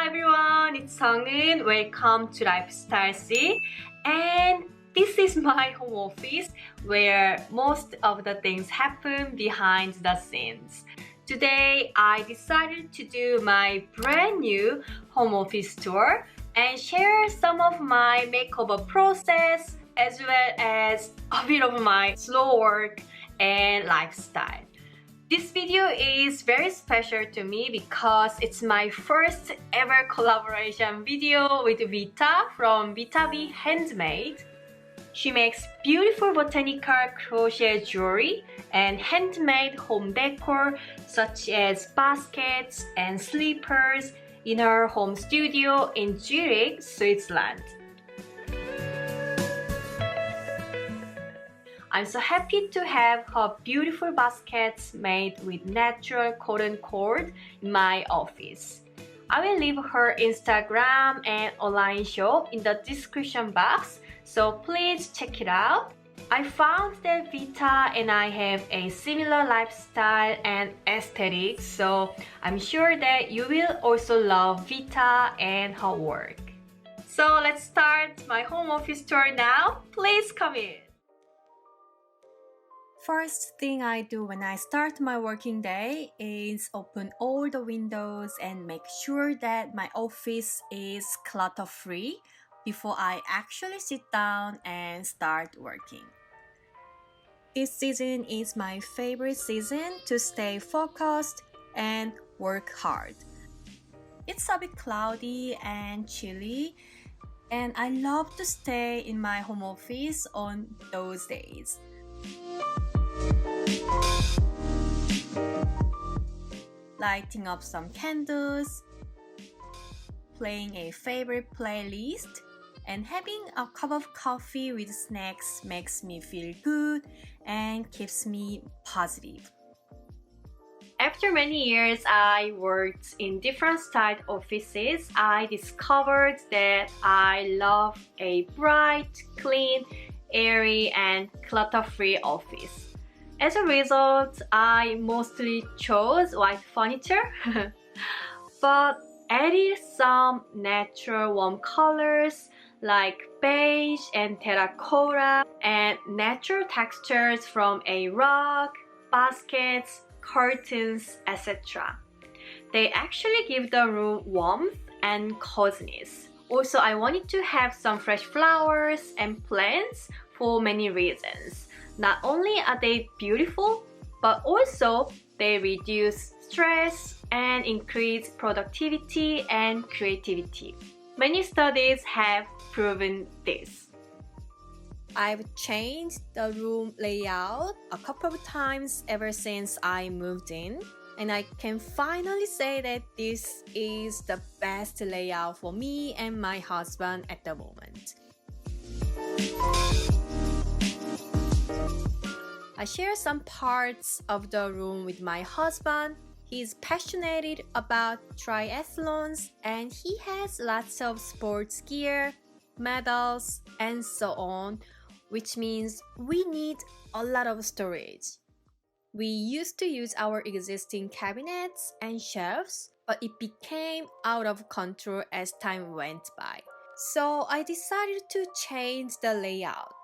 everyone, it's Sungeun. Welcome to Lifestyle C. And this is my home office where most of the things happen behind the scenes. Today, I decided to do my brand new home office tour and share some of my makeover process as well as a bit of my slow work and lifestyle. This video is very special to me because it's my first ever collaboration video with Vita from Vita Be Handmade. She makes beautiful botanical crochet jewelry and handmade home decor such as baskets and slippers in her home studio in Zurich, Switzerland. I'm so happy to have her beautiful baskets made with natural cotton cord in my office. I will leave her Instagram and online shop in the description box, so please check it out. I found that Vita and I have a similar lifestyle and aesthetic, so I'm sure that you will also love Vita and her work. So let's start my home office tour now. Please come in. First thing I do when I start my working day is open all the windows and make sure that my office is clutter-free before I actually sit down and start working. This season is my favorite season to stay focused and work hard. It's a bit cloudy and chilly, and I love to stay in my home office on those days. Lighting up some candles, playing a favorite playlist, and having a cup of coffee with snacks makes me feel good and keeps me positive. After many years I worked in different style offices, I discovered that I love a bright, clean, airy, and clutter-free office. As a result, I mostly chose white furniture, but added some natural warm colors like beige and terracotta and natural textures from a rug, baskets, curtains, etc. They actually give the room warmth and coziness. Also, I wanted to have some fresh flowers and plants for many reasons. Not only are they beautiful, but also they reduce stress and increase productivity and creativity. Many studies have proven this. I've changed the room layout a couple of times ever since I moved in, and I can finally say that this is the best layout for me and my husband at the moment. I share some parts of the room with my husband. He's passionate about triathlons and he has lots of sports gear, medals, and so on, which means we need a lot of storage. We used to use our existing cabinets and shelves, but it became out of control as time went by. So I decided to change the layout.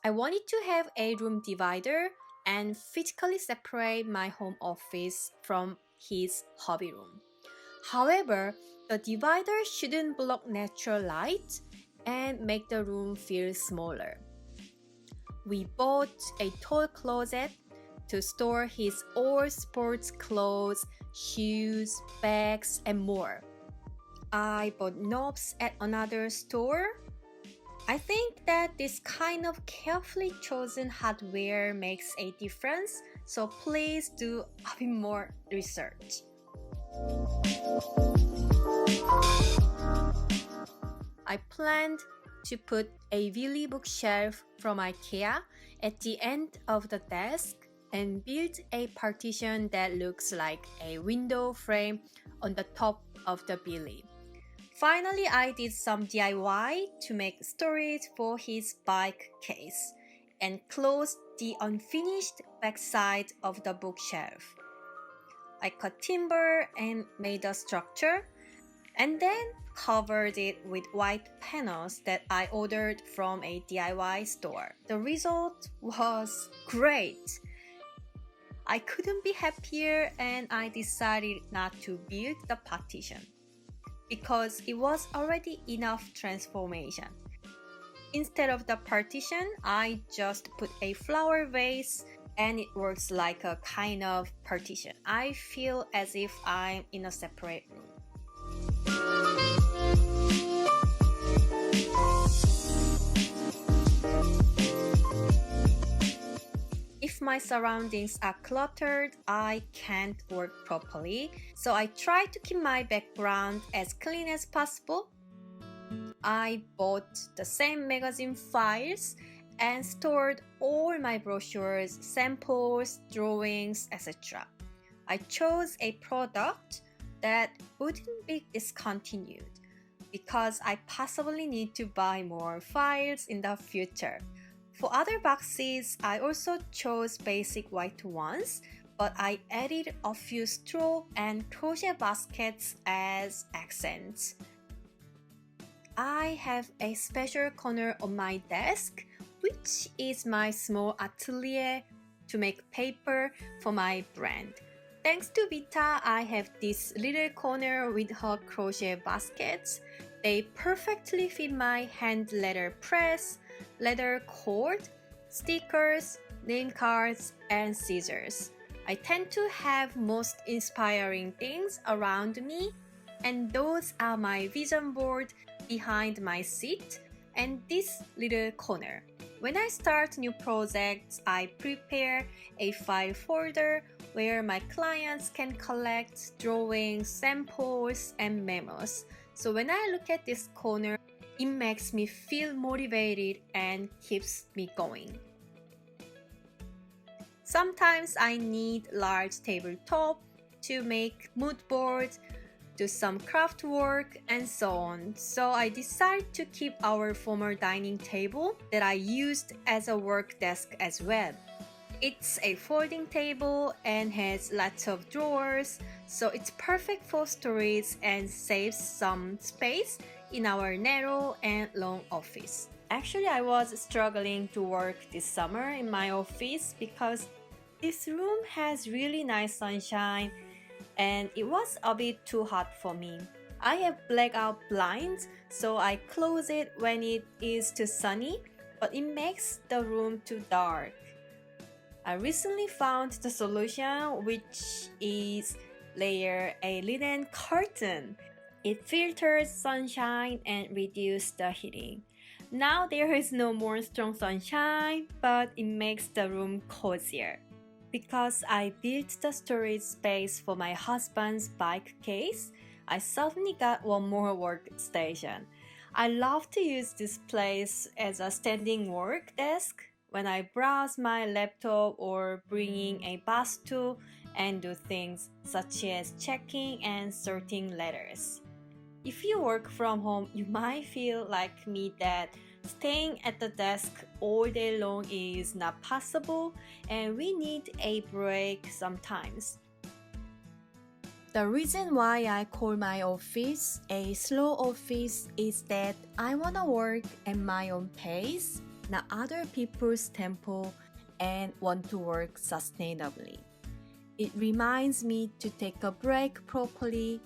I wanted to have a room divider and physically separate my home office from his hobby room. However, the divider shouldn't block natural light and make the room feel smaller. We bought a tall closet to store his old sports clothes, shoes, bags, and more. I bought knobs at another store. I think that this kind of carefully chosen hardware makes a difference, so please do a bit more research. I planned to put a Willy bookshelf from IKEA at the end of the desk and build a partition that looks like a window frame on the top of the Willy. Finally, I did some DIY to make storage for his bike case and closed the unfinished backside of the bookshelf. I cut timber and made a structure. and then covered it with white panels that I ordered from a DIY store. The result was great. I couldn't be happier, and I decided not to build the partition because it was already enough transformation. Instead of the partition, I just put a flower vase and it works like a kind of partition. I feel as if I'm in a separate room. If my surroundings are cluttered, I can't work properly, so I try to keep my background as clean as possible. I bought the same magazine files and stored all my brochures, samples, drawings, etc. I chose a product that wouldn't be discontinued because I possibly need to buy more files in the future. For other boxes, I also chose basic white ones, but I added a few straw and crochet baskets as accents. I have a special corner on my desk, which is my small atelier to make paper for my brand. Thanks to Vita, I have this little corner with her crochet baskets. They perfectly fit my hand letter press, leather cord, stickers, name cards, and scissors. I tend to have most inspiring things around me, and those are my vision board behind my seat and this little corner. When I start new projects, I prepare a file folder where my clients can collect drawings, samples, and memos. So when I look at this corner, it makes me feel motivated and keeps me going. Sometimes I need large tabletop to make mood boards, do some craft work, and so on. So I decided to keep our former dining table that I used as a work desk as well. It's a folding table and has lots of drawers, so it's perfect for storage and saves some space in our narrow and long office. Actually, I was struggling to work this summer in my office because this room has really nice sunshine and it was a bit too hot for me. I have blackout blinds, so I close it when it is too sunny, but it makes the room too dark. I recently found the solution, which is layer a linen curtain. It filters sunshine and reduces the heating. Now there is no more strong sunshine, but it makes the room cozier. Because I built the storage space for my husband's bike case, I suddenly got one more workstation. I love to use this place as a standing work desk when I browse my laptop or bringing a bus tool and do things such as checking and sorting letters. If you work from home, you might feel like me that staying at the desk all day long is not possible and we need a break sometimes. The reason why I call my office a slow office is that I want to work at my own pace, not other people's tempo, and want to work sustainably. It reminds me to take a break properly,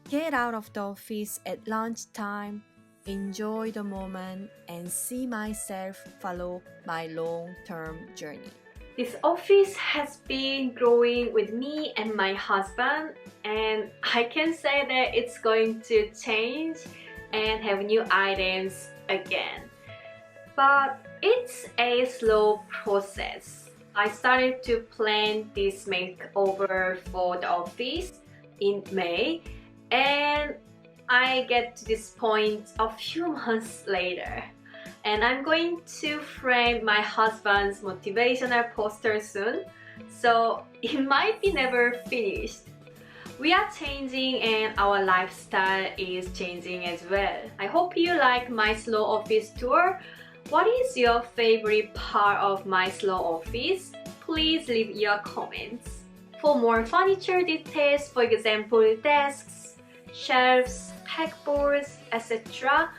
get out of the office at lunchtime, enjoy the moment, and see myself follow my long-term journey. This office has been growing with me and my husband, and I can say that it's going to change and have new items again. But it's a slow process. I started to plan this makeover for the office in May, and I get to this point a few months later. And I'm going to frame my husband's motivational poster soon, so it might be never finished. We are changing and our lifestyle is changing as well. I hope you like my slow office tour. What is your favorite part of my slow office? Please leave your comments. For more furniture details, for example desks, shelves, pegboards, etc.,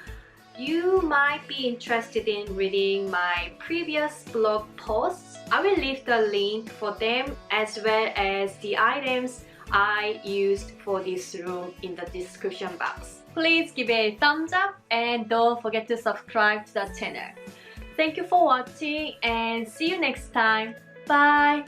you might be interested in reading my previous blog posts. I will leave the link for them as well as the items I used for this room in the description box. Please give it a thumbs up and don't forget to subscribe to the channel. Thank you for watching and see you next time. Bye!